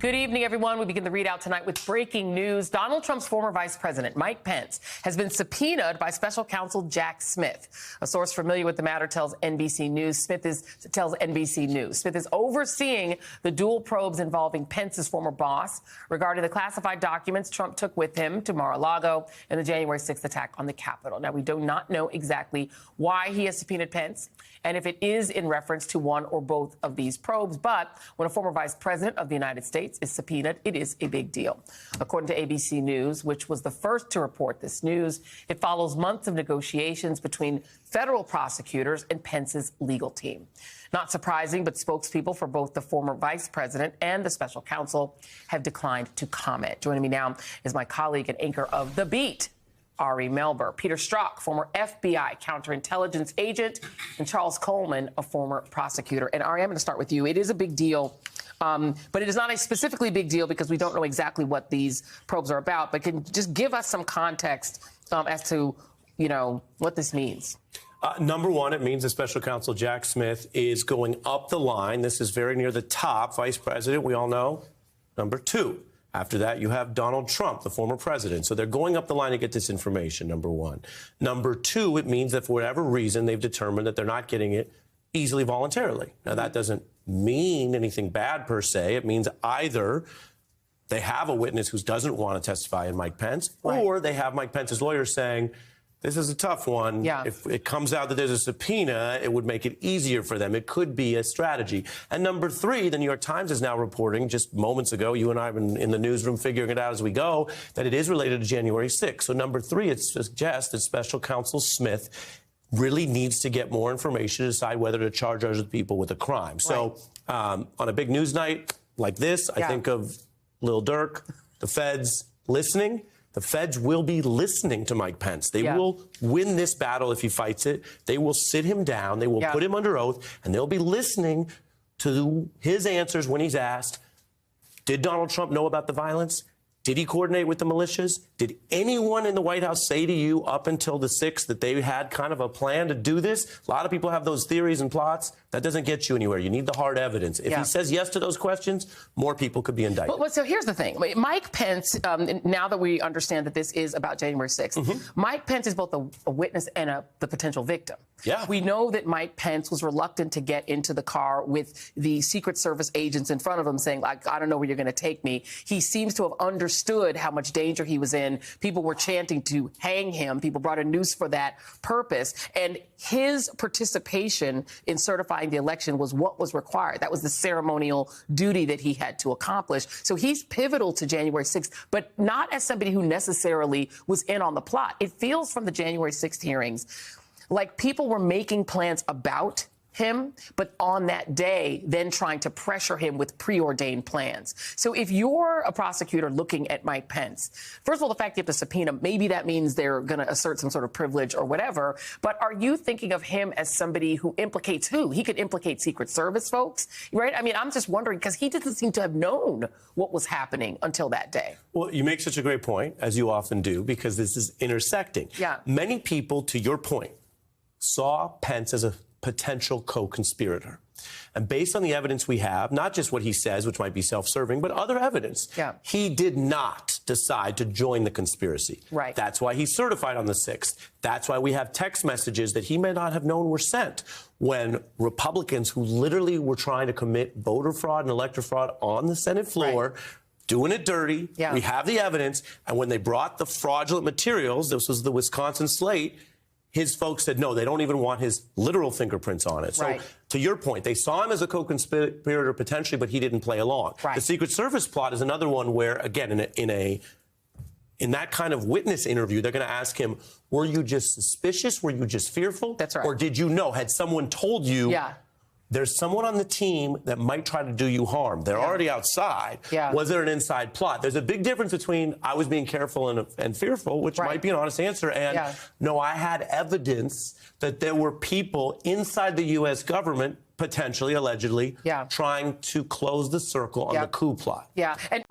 Good evening, everyone. We begin the readout tonight with breaking news. Donald Trump's former vice president, Mike Pence, has been subpoenaed by special counsel Jack Smith. A source familiar with the matter tells NBC News. Smith is overseeing the dual probes involving Pence's former boss regarding the classified documents Trump took with him to Mar-a-Lago in the January 6th attack on the Capitol. Now, we do not know exactly why he has subpoenaed Pence and if it is in reference to one or both of these probes. But when a former vice president of the United States is subpoenaed, it is a big deal. According to ABC News, which was the first to report this news, it follows months of negotiations between federal prosecutors and Pence's legal team. Not surprising, but spokespeople for both the former vice president and the special counsel have declined to comment. Joining me now is my colleague and anchor of The Beat, Ari Melber, Peter Strzok, former FBI counterintelligence agent, and Charles Coleman, a former prosecutor. And Ari, I'm going to start with you. It is a big deal, but it is not a specifically big deal because we don't know exactly what these probes are about. But can you just give us some context as to, what this means? Number one, it means that special counsel Jack Smith is going up the line. This is very near the top, vice president, we all know. Number two. After that, you have Donald Trump, the former president. So they're going up the line to get this information, number one. Number two, it means that for whatever reason, they've determined that they're not getting it easily voluntarily. Now, that doesn't mean anything bad per se. It means either they have a witness who doesn't want to testify in Mike Pence, or they have Mike Pence's lawyer saying, this is a tough one. Yeah. If it comes out that there's a subpoena, it would make it easier for them. It could be a strategy. And number three, the New York Times is now reporting just moments ago, you and I have been in the newsroom figuring it out as we go, that it is related to January 6th. So number three, it suggests that special counsel Smith really needs to get more information to decide whether to charge other people with a crime. So on a big news night like this, I think of Lil Durk, the feds listening. The feds will be listening to Mike Pence. They will win this battle if he fights it. They will sit him down. They will put him under oath, and they'll be listening to his answers when he's asked, did Donald Trump know about the violence? Did he coordinate with the militias? Did anyone in the White House say to you up until the 6th that they had kind of a plan to do this? A lot of people have those theories and plots. That doesn't get you anywhere. You need the hard evidence. If he says yes to those questions, more people could be indicted. Well, so here's the thing. Mike Pence, now that we understand that this is about January 6th, Mike Pence is both a witness and the potential victim. Yeah. We know that Mike Pence was reluctant to get into the car with the Secret Service agents in front of him saying, like, I don't know where you're going to take me. He seems to have understood how much danger he was in. People were chanting to hang him. People brought a noose for that purpose. And his participation in certifying the election was what was required. That was the ceremonial duty that he had to accomplish. So he's pivotal to January 6th, but not as somebody who necessarily was in on the plot. It feels from the January 6th hearings like people were making plans about him, but on that day, then trying to pressure him with preordained plans. So if you're a prosecutor looking at Mike Pence, first of all, the fact you have to subpoena, maybe that means they're going to assert some sort of privilege or whatever. But are you thinking of him as somebody who implicates who? He could implicate Secret Service folks, right? I mean, I'm just wondering because he doesn't seem to have known what was happening until that day. Well, you make such a great point, as you often do, because this is intersecting. Yeah. Many people, to your point, saw Pence as a potential co-conspirator. And based on the evidence we have, not just what he says, which might be self-serving, but other evidence, he did not decide to join the conspiracy. Right. That's why he's certified on the 6th. That's why we have text messages that he may not have known were sent when Republicans who literally were trying to commit voter fraud and elector fraud on the Senate floor doing it dirty. We have the evidence. And when they brought the fraudulent materials, this was the Wisconsin slate, his folks said, no, they don't even want his literal fingerprints on it. So to your point, they saw him as a co-conspirator potentially, but he didn't play along. The Secret Service plot is another one where, again, in that kind of witness interview, they're going to ask him, were you just suspicious? Were you just fearful? That's right. Or did you know? Had someone told you there's someone on the team that might try to do you harm? They're already outside. Was there an inside plot? There's a big difference between I was being careful and fearful, which might be an honest answer, and no, I had evidence that there were people inside the U.S. government, potentially, allegedly, trying to close the circle on the coup plot. And